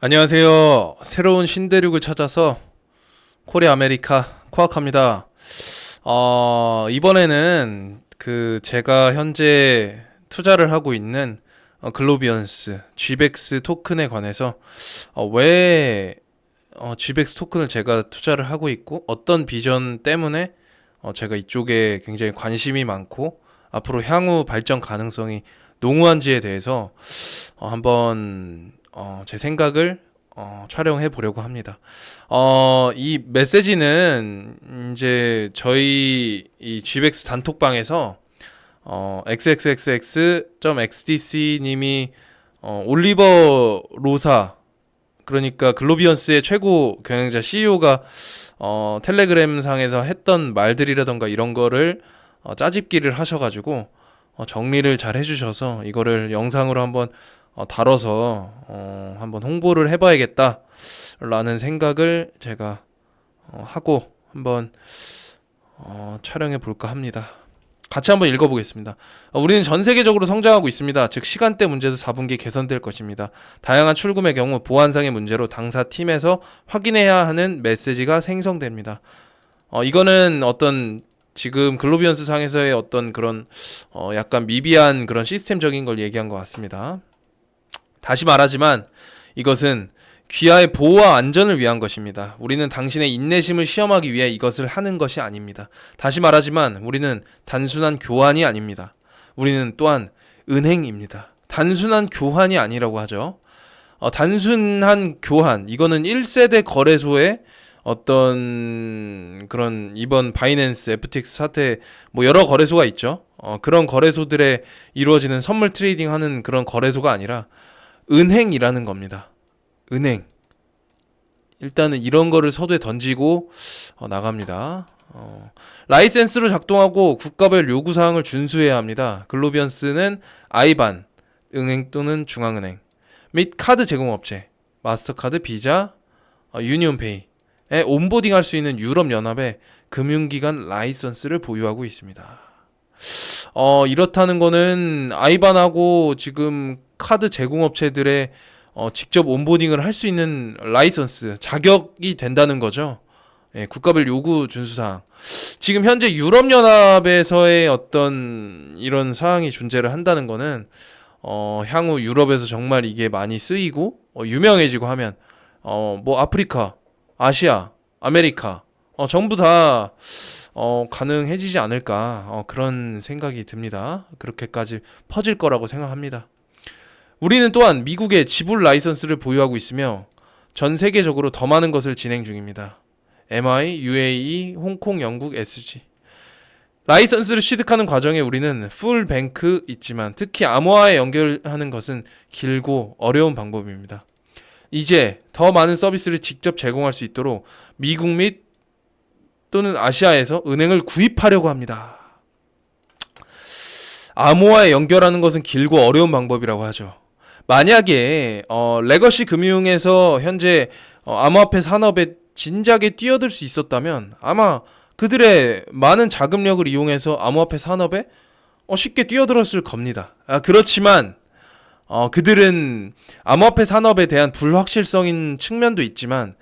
안녕하세요. 새로운 신대륙을 찾아서 코리아 아메리카 코아카입니다. 이번에는 제가 현재 투자를 하고 있는 글로비언스 GBEX 토큰에 관해서 왜 GBEX 토큰을 제가 투자를 하고 있고 어떤 비전 때문에 제가 이쪽에 굉장히 관심이 많고 앞으로 향후 발전 가능성이 농후한지에 대해서 한번 제 생각을 촬영해 보려고 합니다. 이 메시지는 이제 저희 이 GBEX 단톡방에서 xxxx.xdc 님이 올리버 로사, 그러니까 글로비언스의 최고 경영자 CEO가 텔레그램 상에서 했던 말들이라던가 이런 거를 짜집기를 하셔가지고 정리를 잘 해주셔서 이거를 영상으로 한번 다뤄서 한번 홍보를 해봐야겠다라는 생각을 제가 하고 한번 촬영해 볼까 합니다. 같이 한번 읽어보겠습니다. 우리는 전 세계적으로 성장하고 있습니다. 즉 시간대 문제도 4분기 개선될 것입니다. 다양한 출금의 경우 보안상의 문제로 당사 팀에서 확인해야 하는 메시지가 생성됩니다. 이거는 어떤 지금 글로비언스 상에서의 어떤 그런 약간 미비한 그런 시스템적인 걸 얘기한 것 같습니다. 다시 말하지만 이것은 귀하의 보호와 안전을 위한 것입니다. 우리는 당신의 인내심을 시험하기 위해 이것을 하는 것이 아닙니다. 다시 말하지만 우리는 단순한 교환이 아닙니다. 우리는 또한 은행입니다. 단순한 교환이 아니라고 하죠. 단순한 교환, 이거는 1세대 거래소의 어떤 그런 이번 바이낸스, FTX 사태 뭐 여러 거래소가 있죠. 그런 거래소들에 이루어지는 선물 트레이딩 하는 그런 거래소가 아니라 은행이라는 겁니다. 은행. 일단은 이런 거를 서두에 던지고 나갑니다. 라이센스로 작동하고 국가별 요구사항을 준수해야 합니다. 글로비언스는 아이반, 은행 또는 중앙은행 및 카드 제공업체, 마스터카드, 비자, 유니온페이에 온보딩할 수 있는 유럽연합의 금융기관 라이선스를 보유하고 있습니다. 이렇다는 거는 아이반하고 지금 카드 제공업체들의 직접 온보딩을 할 수 있는 라이선스, 자격이 된다는 거죠. 예, 국가별 요구 준수사항. 지금 현재 유럽연합에서의 어떤 이런 사항이 존재를 한다는 거는 향후 유럽에서 정말 이게 많이 쓰이고 유명해지고 하면 뭐 아프리카, 아시아, 아메리카 전부 다 가능해지지 않을까 그런 생각이 듭니다. 그렇게까지 퍼질 거라고 생각합니다. 우리는 또한 미국의 지불 라이선스를 보유하고 있으며 전 세계적으로 더 많은 것을 진행 중입니다. MI, UAE, 홍콩, 영국, SG. 라이선스를 취득하는 과정에 우리는 풀 뱅크 있지만 특히 암호화에 연결하는 것은 길고 어려운 방법입니다. 이제 더 많은 서비스를 직접 제공할 수 있도록 미국 및 또는 아시아에서 은행을 구입하려고 합니다. 암호화에 연결하는 것은 길고 어려운 방법이라고 하죠. 만약에 레거시 금융에서 현재 암호화폐 산업에 진작에 뛰어들 수 있었다면 아마 그들의 많은 자금력을 이용해서 암호화폐 산업에 쉽게 뛰어들었을 겁니다. 그렇지만 그들은 암호화폐 산업에 대한 불확실성인 측면도 있지만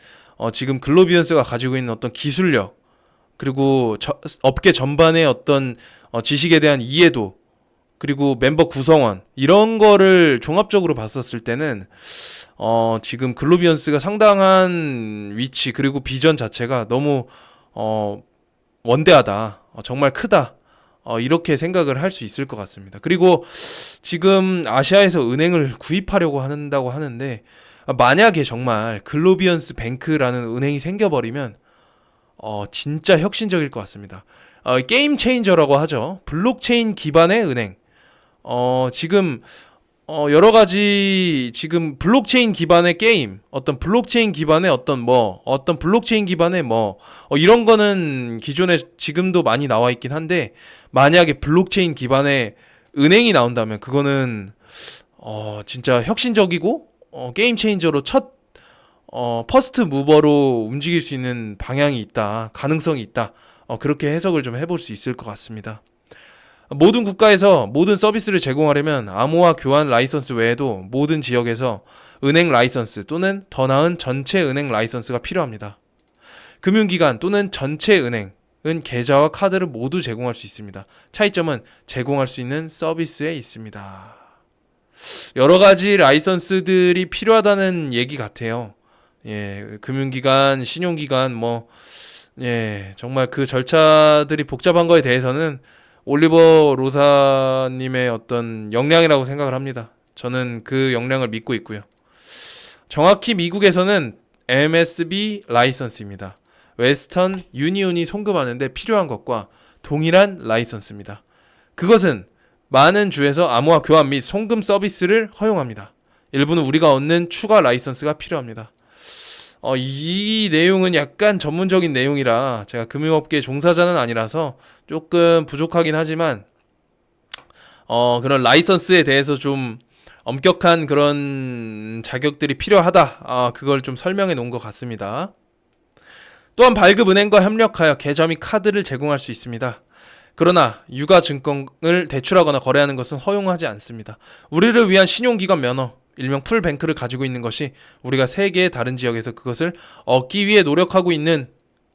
지금 글로비언스가 가지고 있는 어떤 기술력 그리고 업계 전반의 어떤 지식에 대한 이해도 그리고 멤버 구성원 이런 거를 종합적으로 봤었을 때는 지금 글로비언스가 상당한 위치 그리고 비전 자체가 너무 원대하다, 정말 크다, 이렇게 생각을 할 수 있을 것 같습니다. 그리고 지금 아시아에서 은행을 구입하려고 한다고 하는데 만약에 정말 글로비언스 뱅크라는 은행이 생겨버리면 진짜 혁신적일 것 같습니다. 게임 체인저라고 하죠. 블록체인 기반의 은행. 지금 여러 가지 지금 블록체인 기반의 게임, 어떤 블록체인 기반의 어떤 블록체인 기반의 이런 거는 기존에 지금도 많이 나와 있긴 한데 만약에 블록체인 기반의 은행이 나온다면 그거는 진짜 혁신적이고 게임 체인저로 첫 퍼스트 무버로 움직일 수 있는 방향이 있다, 가능성이 있다. 그렇게 해석을 좀 해볼 수 있을 것 같습니다. 모든 국가에서 모든 서비스를 제공하려면 암호화 교환 라이선스 외에도 모든 지역에서 은행 라이선스 또는 더 나은 전체 은행 라이선스가 필요합니다. 금융기관 또는 전체 은행은 계좌와 카드를 모두 제공할 수 있습니다. 차이점은 제공할 수 있는 서비스에 있습니다. 여러 가지 라이선스들이 필요하다는 얘기 같아요. 예, 금융기관, 신용기관, 정말 그 절차들이 복잡한 거에 대해서는 올리버 로사님의 어떤 역량이라고 생각을 합니다. 저는 그 역량을 믿고 있고요. 정확히 미국에서는 MSB 라이선스입니다. 웨스턴 유니온이 송금하는데 필요한 것과 동일한 라이선스입니다. 그것은 많은 주에서 암호화 교환 및 송금 서비스를 허용합니다. 일부는 우리가 얻는 추가 라이선스가 필요합니다. 이 내용은 약간 전문적인 내용이라 제가 금융업계 종사자는 아니라서 조금 부족하긴 하지만 그런 라이선스에 대해서 좀 엄격한 그런 자격들이 필요하다. 그걸 좀 설명해 놓은 것 같습니다. 또한 발급은행과 협력하여 계좌 및 카드를 제공할 수 있습니다. 그러나 유가증권을 대출하거나 거래하는 것은 허용하지 않습니다. 우리를 위한 신용기관 면허, 일명 풀뱅크를 가지고 있는 것이 우리가 세계의 다른 지역에서 그것을 얻기 위해 노력하고 있는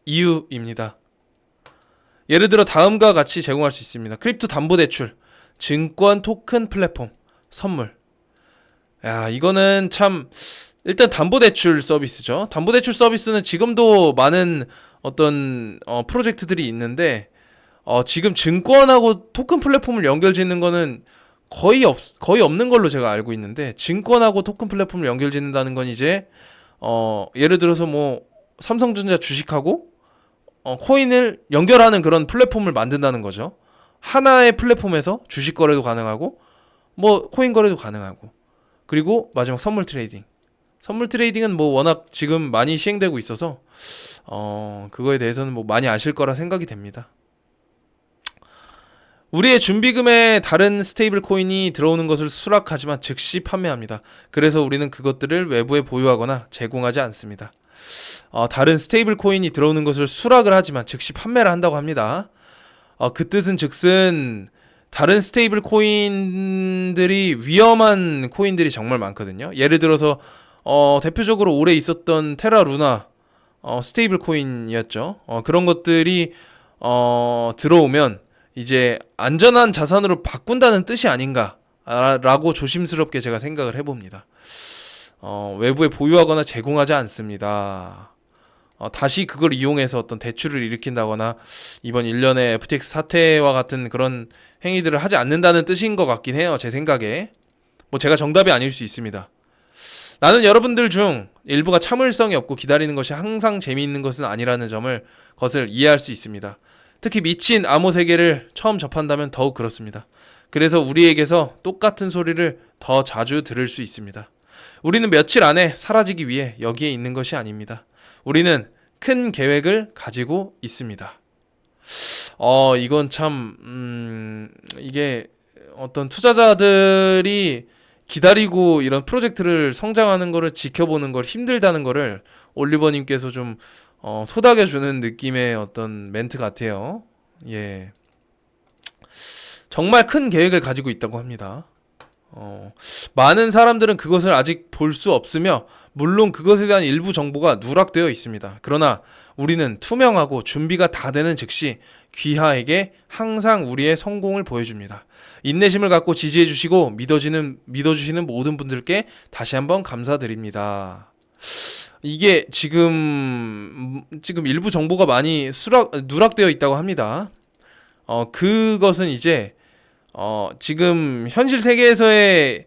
이유입니다. 예를 들어 다음과 같이 제공할 수 있습니다. 크립토 담보대출, 증권 토큰 플랫폼, 선물. 이거는 참 일단 담보대출 서비스죠. 담보대출 서비스는 지금도 많은 어떤 프로젝트들이 있는데 지금 증권하고 토큰 플랫폼을 연결짓는 거는 거의 없는 걸로 제가 알고 있는데, 증권하고 토큰 플랫폼을 연결짓는다는 건 이제 예를 들어서 삼성전자 주식하고 코인을 연결하는 그런 플랫폼을 만든다는 거죠. 하나의 플랫폼에서 주식 거래도 가능하고 코인 거래도 가능하고, 그리고 마지막 선물 트레이딩. 선물 트레이딩은 워낙 지금 많이 시행되고 있어서 그거에 대해서는 많이 아실 거라 생각이 됩니다. 우리의 준비금에 다른 스테이블 코인이 들어오는 것을 수락하지만 즉시 판매합니다. 그래서 우리는 그것들을 외부에 보유하거나 제공하지 않습니다. 다른 스테이블 코인이 들어오는 것을 수락을 하지만 즉시 판매를 한다고 합니다. 그 뜻은 즉슨 다른 스테이블 코인들이 위험한 코인들이 정말 많거든요. 예를 들어서 대표적으로 올해 있었던 테라 루나 스테이블 코인이었죠. 그런 것들이 들어오면 이제 안전한 자산으로 바꾼다는 뜻이 아닌가라고 조심스럽게 제가 생각을 해봅니다. 외부에 보유하거나 제공하지 않습니다. 다시 그걸 이용해서 어떤 대출을 일으킨다거나 이번 일련의 FTX 사태와 같은 그런 행위들을 하지 않는다는 뜻인 것 같긴 해요. 제 생각에. 제가 정답이 아닐 수 있습니다. 나는 여러분들 중 일부가 참을성이 없고 기다리는 것이 항상 재미있는 것은 아니라는 것을 이해할 수 있습니다. 특히 미친 암호 세계를 처음 접한다면 더욱 그렇습니다. 그래서 우리에게서 똑같은 소리를 더 자주 들을 수 있습니다. 우리는 며칠 안에 사라지기 위해 여기에 있는 것이 아닙니다. 우리는 큰 계획을 가지고 있습니다. 이건 참 이게 어떤 투자자들이 기다리고 이런 프로젝트를 성장하는 거를 지켜보는 걸 힘들다는 거를 올리버님께서 좀 토닥여주는 느낌의 어떤 멘트 같아요. 예. 정말 큰 계획을 가지고 있다고 합니다. 많은 사람들은 그것을 아직 볼 수 없으며, 물론 그것에 대한 일부 정보가 누락되어 있습니다. 그러나 우리는 투명하고 준비가 다 되는 즉시 귀하에게 항상 우리의 성공을 보여줍니다. 인내심을 갖고 지지해주시고 믿어주시는 모든 분들께 다시 한번 감사드립니다. 이게 지금 일부 정보가 많이 누락되어 있다고 합니다. 그것은 이제 지금 현실 세계에서의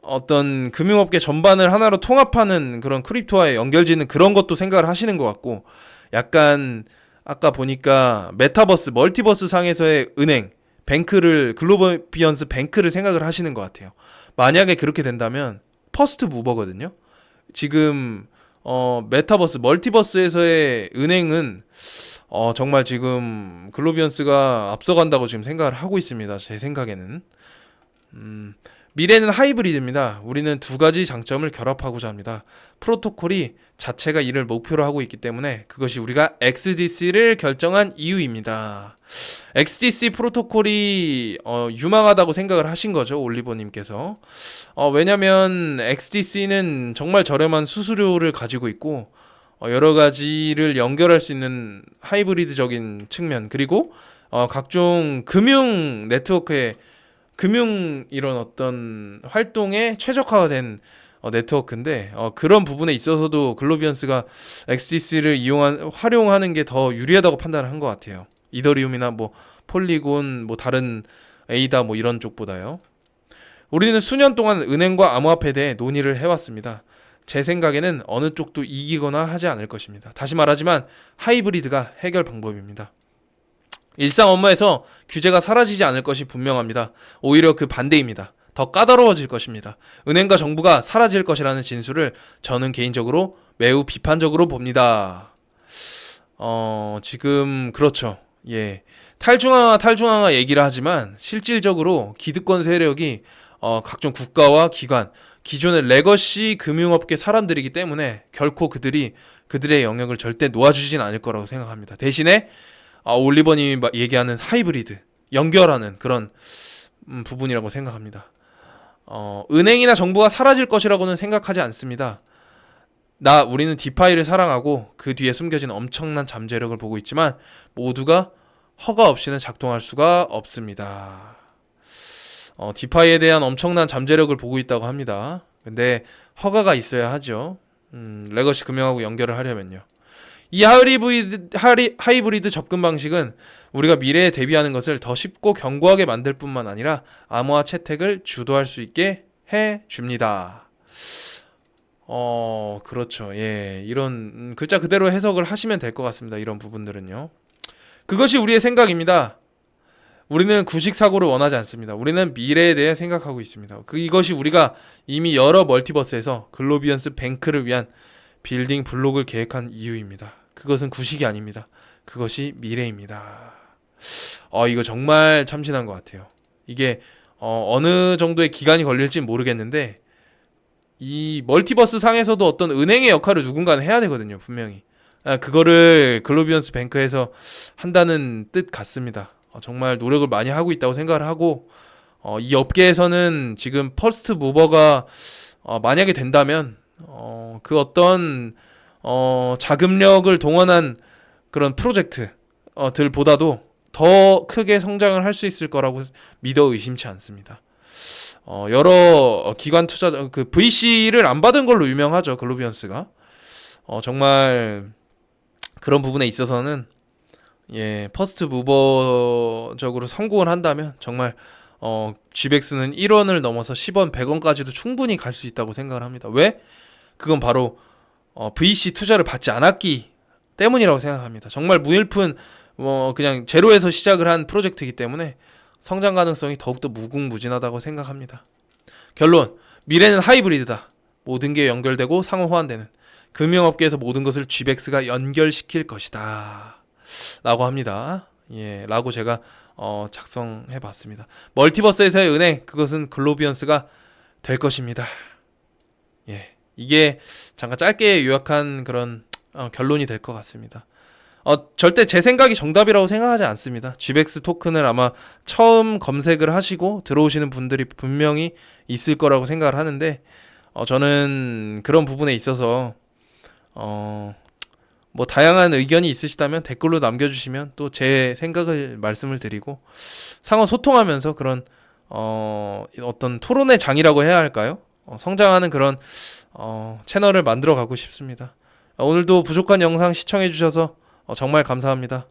어떤 금융업계 전반을 하나로 통합하는 그런 크립토와의 연결짓는 그런 것도 생각을 하시는 것 같고, 약간 아까 보니까 메타버스, 멀티버스 상에서의 은행, 글로비언스 뱅크를 생각을 하시는 것 같아요. 만약에 그렇게 된다면 퍼스트 무버거든요. 지금 메타버스, 멀티버스에서의 은행은 정말 지금 글로비언스가 앞서간다고 지금 생각을 하고 있습니다. 제 생각에는. 미래는 하이브리드입니다. 우리는 두 가지 장점을 결합하고자 합니다. 프로토콜이 자체가 이를 목표로 하고 있기 때문에 그것이 우리가 XDC를 결정한 이유입니다. XDC 프로토콜이 유망하다고 생각을 하신 거죠, 올리버님께서. 왜냐면 XDC는 정말 저렴한 수수료를 가지고 있고 여러 가지를 연결할 수 있는 하이브리드적인 측면, 그리고 각종 금융 네트워크에 이런 어떤 활동에 최적화가 된 네트워크인데 그런 부분에 있어서도 글로비언스가 XDC를 활용하는 게 더 유리하다고 판단을 한 것 같아요. 이더리움이나 뭐 폴리곤, 뭐 다른 에이다 뭐 이런 쪽보다요. 우리는 수년 동안 은행과 암호화폐에 대해 논의를 해왔습니다. 제 생각에는 어느 쪽도 이기거나 하지 않을 것입니다. 다시 말하지만 하이브리드가 해결 방법입니다. 일상 업무에서 규제가 사라지지 않을 것이 분명합니다. 오히려 그 반대입니다. 더 까다로워질 것입니다. 은행과 정부가 사라질 것이라는 진술을 저는 개인적으로 매우 비판적으로 봅니다. 지금 그렇죠. 예. 탈중앙화 얘기를 하지만 실질적으로 기득권 세력이 각종 국가와 기관, 기존의 레거시 금융업계 사람들이기 때문에 결코 그들의 영역을 절대 놓아주진 않을 거라고 생각합니다. 대신에 올리버님이 얘기하는 하이브리드, 연결하는 그런 부분이라고 생각합니다. 은행이나 정부가 사라질 것이라고는 생각하지 않습니다. 우리는 디파이를 사랑하고 그 뒤에 숨겨진 엄청난 잠재력을 보고 있지만 모두가 허가 없이는 작동할 수가 없습니다. 디파이에 대한 엄청난 잠재력을 보고 있다고 합니다. 근데 허가가 있어야 하죠. 레거시 금융하고 연결을 하려면요. 이 하이브리드 접근 방식은 우리가 미래에 대비하는 것을 더 쉽고 견고하게 만들 뿐만 아니라 암호화 채택을 주도할 수 있게 해줍니다. 그렇죠. 예, 이런 글자 그대로 해석을 하시면 될 것 같습니다. 이런 부분들은요. 그것이 우리의 생각입니다. 우리는 구식 사고를 원하지 않습니다. 우리는 미래에 대해 생각하고 있습니다. 이것이 우리가 이미 여러 멀티버스에서 글로비언스 뱅크를 위한 빌딩 블록을 계획한 이유입니다. 그것은 구식이 아닙니다. 그것이 미래입니다. 이거 정말 참신한 것 같아요. 이게 어느 정도의 기간이 걸릴지 모르겠는데 이 멀티버스 상에서도 어떤 은행의 역할을 누군가는 해야 되거든요. 분명히. 그거를 글로비언스 뱅크에서 한다는 뜻 같습니다. 정말 노력을 많이 하고 있다고 생각을 하고 이 업계에서는 지금 퍼스트 무버가 만약에 된다면 그 어떤 자금력을 동원한 그런 프로젝트들보다도 더 크게 성장을 할 수 있을 거라고 믿어 의심치 않습니다. 여러 기관 투자 그 VC를 안 받은 걸로 유명하죠. 글로비언스가 정말 그런 부분에 있어서는 퍼스트 무버적으로 성공을 한다면 정말 GBEX는 1원을 넘어서 10원, 100원까지도 충분히 갈 수 있다고 생각을 합니다. 왜? 그건 바로 VC 투자를 받지 않았기 때문이라고 생각합니다. 정말 무일푼 그냥 제로에서 시작을 한 프로젝트이기 때문에 성장 가능성이 더욱더 무궁무진하다고 생각합니다. 결론, 미래는 하이브리드다. 모든 게 연결되고 상호 호환되는 금융업계에서 모든 것을 GBEX가 연결시킬 것이다 라고 합니다. 라고 제가 작성해 봤습니다. 멀티버스에서의 은행, 그것은 글로비언스가 될 것입니다. 이게 잠깐 짧게 요약한 그런 결론이 될 것 같습니다. 절대 제 생각이 정답이라고 생각하지 않습니다. GBEX 토큰을 아마 처음 검색을 하시고 들어오시는 분들이 분명히 있을 거라고 생각을 하는데 저는 그런 부분에 있어서 뭐 다양한 의견이 있으시다면 댓글로 남겨주시면 또 제 생각을 말씀을 드리고 상호 소통하면서 그런 어떤 토론의 장이라고 해야 할까요? 성장하는 그런 채널을 만들어 가고 싶습니다. 오늘도 부족한 영상 시청해 주셔서 정말 감사합니다.